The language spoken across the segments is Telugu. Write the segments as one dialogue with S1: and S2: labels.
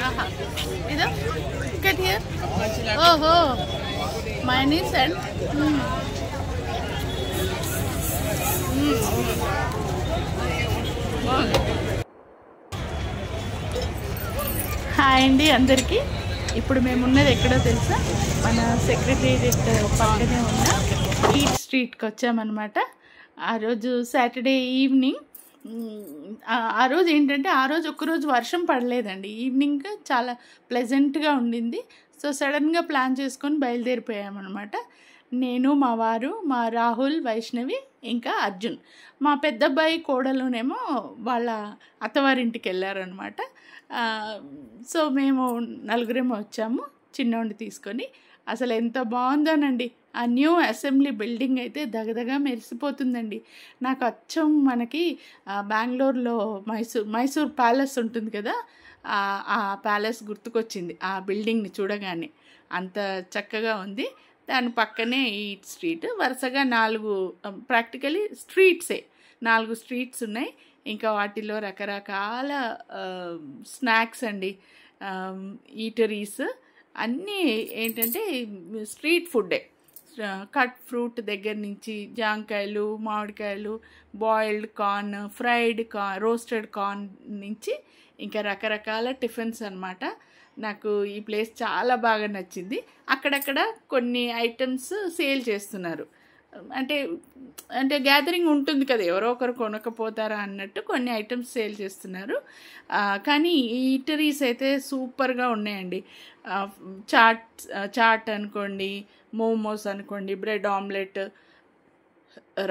S1: Aha. Either get here. Oh, mayonnaise and hi అండి అందరికీ. ఇప్పుడు మేమున్నది ఎక్కడో తెలుసా? మన సెక్రటేరియట్ పక్కనే ఉన్న ఈట్ స్ట్రీట్కి వచ్చామన్నమాట. ఆ రోజు సాటర్డే ఈవినింగ్. ఆ రోజు ఏంటంటే ఆ రోజు ఒక్కరోజు వర్షం పడలేదండి. ఈవినింగ్ చాలా ప్లెజెంట్గా ఉండింది. సో సడన్గా ప్లాన్ చేసుకొని బయలుదేరిపోయామన్నమాట. నేను, మా వారు, మా రాహుల్, వైష్ణవి, ఇంకా అర్జున్. మా పెద్దబ్బాయి కోడలునేమో వాళ్ళ అత్తవారింటికి వెళ్ళారనమాట. సో మేము నలుగురేమో వచ్చాము చిన్నోడిని తీసుకొని. అసలు ఎంత బాగుందోనండి. ఆ న్యూ అసెంబ్లీ బిల్డింగ్ అయితే దగదగా మెరిసిపోతుందండి. నాకు అచ్చం మనకి బెంగళూరులో మైసూర్ ప్యాలెస్ ఉంటుంది కదా, ఆ ప్యాలెస్ గుర్తుకొచ్చింది ఆ బిల్డింగ్ని చూడగానే. అంత చక్కగా ఉంది. దాని పక్కనే ఈట్ స్ట్రీట్. వరుసగా 4 ప్రాక్టికలీ స్ట్రీట్సే 4 స్ట్రీట్స్ ఉన్నాయి. ఇంకా వాటిలో రకరకాల స్నాక్స్ అండి, ఈటరీస్ అన్నీ ఏంటంటే స్ట్రీట్ ఫుడ్డే. కట్ ఫ్రూట్ దగ్గర నుంచి జాంకాయలు, మామిడికాయలు, boiled corn, fried corn, roasted corn నుంచి ఇంకా రకరకాల టిఫిన్స్ అన్నమాట. నాకు ఈ ప్లేస్ చాలా బాగా నచ్చింది. అక్కడక్కడ కొన్ని ఐటమ్స్ సేల్ చేస్తున్నారు. అంటే గ్యాదరింగ్ ఉంటుంది కదా, ఎవరో ఒకరు కొనకపోతారా అన్నట్టు కొన్ని ఐటమ్స్ సేల్ చేస్తున్నారు. కానీ ఈ ఈటరీస్ అయితే సూపర్గా ఉన్నాయండి. చాట్ అనుకోండి, మోమోస్ అనుకోండి, బ్రెడ్ ఆమ్లెట్,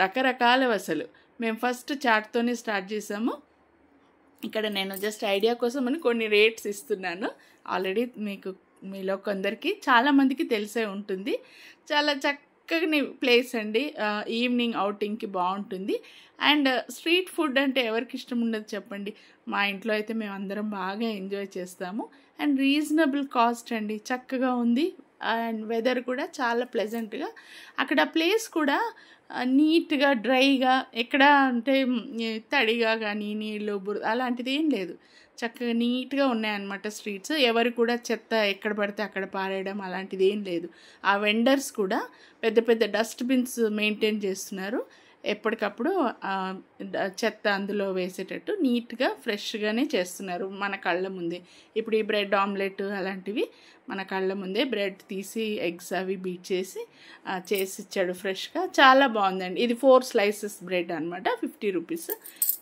S1: రకరకాలవి. అసలు మేము ఫస్ట్ చాట్తోనే స్టార్ట్ చేసాము. ఇక్కడ నేను జస్ట్ ఐడియా కోసం అని కొన్ని రేట్స్ ఇస్తున్నాను. ఆల్రెడీ మీలో కొందరికి చాలామందికి తెలిసే ఉంటుంది. చాలా చక్కని ప్లేస్ అండి. ఈవినింగ్ అవుటింగ్కి బాగుంటుంది. అండ్ స్ట్రీట్ ఫుడ్ అంటే ఎవరికి ఇష్టం ఉండదు చెప్పండి. మా ఇంట్లో అయితే మేము అందరం బాగా ఎంజాయ్ చేస్తాము. అండ్ రీజనబుల్ కాస్ట్ అండి, చక్కగా ఉంది. అండ్ వెదర్ కూడా చాలా ప్లెజెంట్గా. అక్కడ ప్లేస్ కూడా నీట్గా, డ్రైగా, ఎక్కడ అంటే తడిగా కానీ నీళ్ళు అలాంటిది ఏం లేదు. చక్కగా నీట్గా ఉన్నాయన్నమాట స్ట్రీట్స్. ఎవరు కూడా చెత్త ఎక్కడ పడితే అక్కడ పారేయడం అలాంటిది ఏం లేదు. ఆ వెండర్స్ కూడా పెద్ద పెద్ద డస్ట్బిన్స్ మెయింటైన్ చేస్తున్నారు. ఎప్పటికప్పుడు చెత్త అందులో వేసేటట్టు నీట్గా ఫ్రెష్గానే చేస్తున్నారు మన కళ్ళ ముందే. ఇప్పుడు ఈ బ్రెడ్ ఆమ్లెట్ అలాంటివి మన కళ్ళ ముందే బ్రెడ్ తీసి ఎగ్స్ అవి బీట్ చేసి ఇచ్చాడు ఫ్రెష్గా. చాలా బాగుందండి. ఇది 4 slices బ్రెడ్ అనమాట, 50 రూపీస్.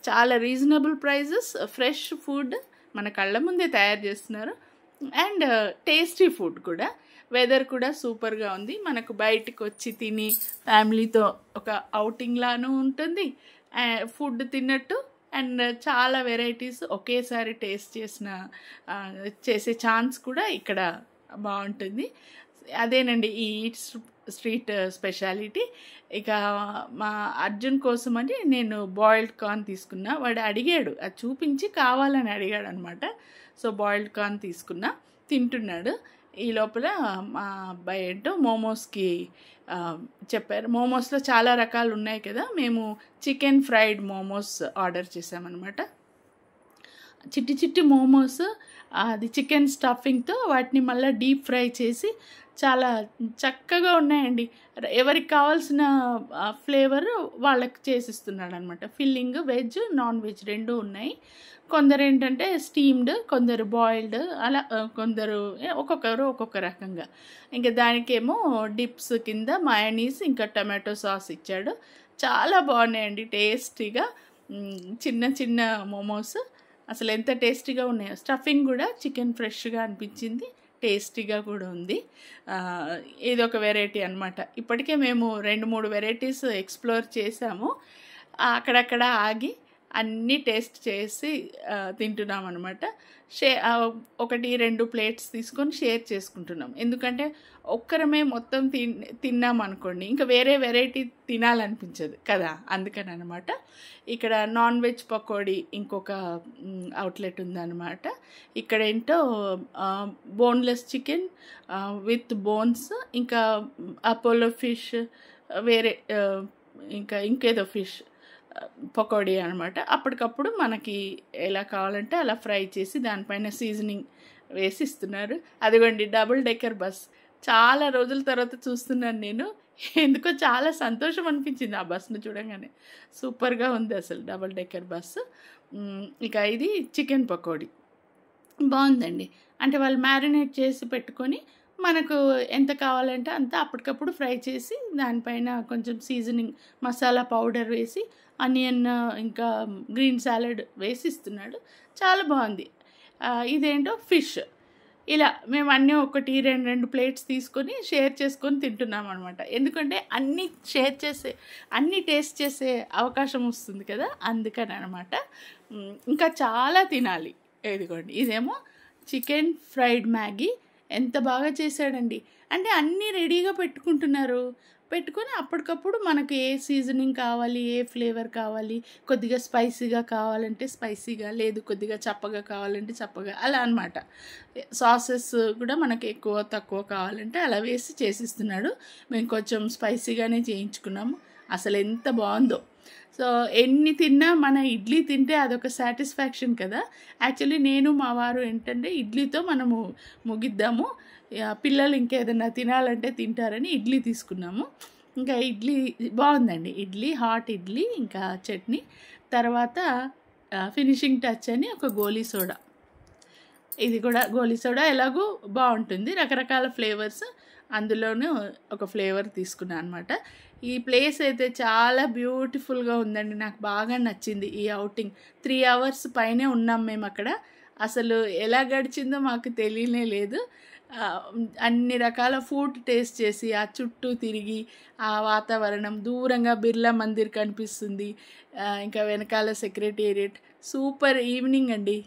S1: చాలా రీజనబుల్ ప్రైజెస్. ఫ్రెష్ ఫుడ్ మన కళ్ళ ముందే తయారు చేస్తున్నారు. అండ్ టేస్టీ ఫుడ్ కూడా. వెదర్ కూడా సూపర్గా ఉంది. మనకు బయటకు వచ్చి తిని ఫ్యామిలీతో ఒక అవుటింగ్ లాను ఉంటుంది, ఫుడ్ తిన్నట్టు. అండ్ చాలా వెరైటీస్ ఒకేసారి టేస్ట్ చేసే ఛాన్స్ కూడా ఇక్కడ బాగుంటుంది. అదేనండి ఈ స్ట్రీట్ స్పెషాలిటీ. ఇక మా అర్జున్ కోసం అని నేను బాయిల్డ్ కార్న్ తీసుకున్నా. వాడు అడిగాడు, అది చూపించి కావాలని అడిగాడు అనమాట. సో బాయిల్డ్ కార్న్ తీసుకున్నా, తింటున్నాడు. ఈ లోపల మా అబ్బాయి ఏంటో మోమోస్కి చెప్పారు. మోమోస్లో చాలా రకాలు ఉన్నాయి కదా, మేము చికెన్ ఫ్రైడ్ మోమోస్ ఆర్డర్ చేసామన్నమాట. చిట్టి చిట్టి మోమోస్, అది చికెన్ స్టఫింగ్తో వాటిని మళ్ళీ డీప్ ఫ్రై చేసి చాలా చక్కగా ఉన్నాయండి. ఎవరికి కావాల్సిన ఫ్లేవర్ వాళ్ళకి చేసిస్తున్నాడు అనమాట. ఫిల్లింగ్ వెజ్, నాన్ వెజ్ 2 ఉన్నాయి. కొందరు ఏంటంటే స్టీమ్డ్, కొందరు బాయిల్డ్, అలా కొందరు ఒక్కొక్కరు ఒక్కొక్క రకంగా. ఇంకా దానికేమో డిప్స్ కింద మయోనీస్ ఇంకా టమాటో సాస్ ఇచ్చాడు. చాలా బాగున్నాయండి, టేస్టీగా. చిన్న చిన్న మోమోస్ అసలు ఎంత టేస్టీగా ఉన్నాయో. స్టఫింగ్ కూడా చికెన్ ఫ్రెష్గా అనిపించింది, టేస్టీగా కూడా ఉంది. ఇది ఒక వెరైటీ అనమాట. ఇప్పటికే మేము 2-3 వెరైటీస్ ఎక్స్ప్లోర్ చేసాము. అక్కడక్కడ ఆగి అన్నీ టేస్ట్ చేసి తింటున్నాం అనమాట. 1-2 ప్లేట్స్ తీసుకొని షేర్ చేసుకుంటున్నాం. ఎందుకంటే ఒక్కరమే మొత్తం తిన్నామనుకోండి ఇంకా వేరే వెరైటీ తినాలనిపించదు కదా, అందుకని అనమాట. ఇక్కడ నాన్ వెజ్ పకోడీ ఇంకొక అవుట్లెట్ ఉందన్నమాట. ఇక్కడ ఏంటో బోన్లెస్ చికెన్ విత్ బోన్స్, ఇంకా అపోలో ఫిష్, వేరే ఇంకేదో ఫిష్ పకోడీ అనమాట. అప్పటికప్పుడు మనకి ఎలా కావాలంటే అలా ఫ్రై చేసి దానిపైన సీజనింగ్ వేసిస్తున్నారు. అదిగోండి డబుల్ డెక్కర్ బస్. చాలా రోజుల తర్వాత చూస్తున్నాను నేను. ఎందుకో చాలా సంతోషం అనిపించింది ఆ బస్సును చూడంగానే. సూపర్గా ఉంది అసలు డబుల్ డెక్కర్ బస్సు. ఇక ఇది చికెన్ పకోడీ బాగుందండి. అంటే వాళ్ళు మ్యారినేట్ చేసి పెట్టుకొని మనకు ఎంత కావాలంటే అంత అప్పటికప్పుడు ఫ్రై చేసి దానిపైన కొంచెం సీజనింగ్ మసాలా పౌడర్ వేసి ఆనియన్ ఇంకా గ్రీన్ సాలడ్ వేసి ఇస్తున్నాడు. చాలా బాగుంది. ఇదేంటో ఫిష్. ఇలా మేము అన్నీ ఒకటి రెండు ప్లేట్స్ తీసుకొని షేర్ చేసుకొని తింటున్నాం అనమాట. ఎందుకంటే అన్నీ షేర్ చేసే అన్నీ టేస్ట్ చేసే అవకాశం వస్తుంది కదా, అందుకని అనమాట. ఇంకా చాలా తినాలి. ఇదిగోండి ఇదేమో చికెన్ ఫ్రైడ్ మ్యాగీ. ఎంత బాగా చేశాడండి. అంటే అన్నీ రెడీగా పెట్టుకొని అప్పటికప్పుడు మనకు ఏ సీజనింగ్ కావాలి, ఏ ఫ్లేవర్ కావాలి, కొద్దిగా స్పైసీగా కావాలంటే స్పైసీగా, లేదు కొద్దిగా చప్పగా కావాలంటే చప్పగా, అలా అనమాట. సాసెస్ కూడా మనకు ఎక్కువ తక్కువ కావాలంటే అలా వేసి చేసిస్తున్నాడు. మేము కొంచెం స్పైసీగానే చేయించుకున్నాము. అసలు ఎంత బాగుందో. సో ఎన్ని తిన్నా మన ఇడ్లీ తింటే అదొక సాటిస్ఫాక్షన్ కదా. యాక్చువల్లీ నేను మా వారు ఏంటంటే ఇడ్లీతో మనము ముగిద్దాము, పిల్లలు ఇంకేదన్నా తినాలంటే తింటారని ఇడ్లీ తీసుకున్నాము. ఇంకా ఇడ్లీ బాగుందండి. ఇడ్లీ హాట్ ఇడ్లీ ఇంకా చట్నీ, తర్వాత ఫినిషింగ్ టచ్ అని ఒక గోలీ సోడా. ఇది కూడా గోలీ సోడా ఎలాగో బాగుంటుంది, రకరకాల ఫ్లేవర్స్, అందులోనూ ఒక ఫ్లేవర్ తీసుకున్నాను అనమాట. ఈ ప్లేస్ అయితే చాలా బ్యూటిఫుల్గా ఉందండి. నాకు బాగా నచ్చింది ఈ అవుటింగ్. 3 hours పైనే ఉన్నాం మేము అక్కడ. అసలు ఎలా గడిచిందో మాకు తెలియనే లేదు. అన్ని రకాల ఫుడ్ టేస్ట్ చేసి ఆ చుట్టూ తిరిగి ఆ వాతావరణం, దూరంగా బిర్లా మందిర్ కనిపిస్తుంది, ఇంకా వెనకాల సెక్రటేరియట్. సూపర్ ఈవినింగ్ అండి.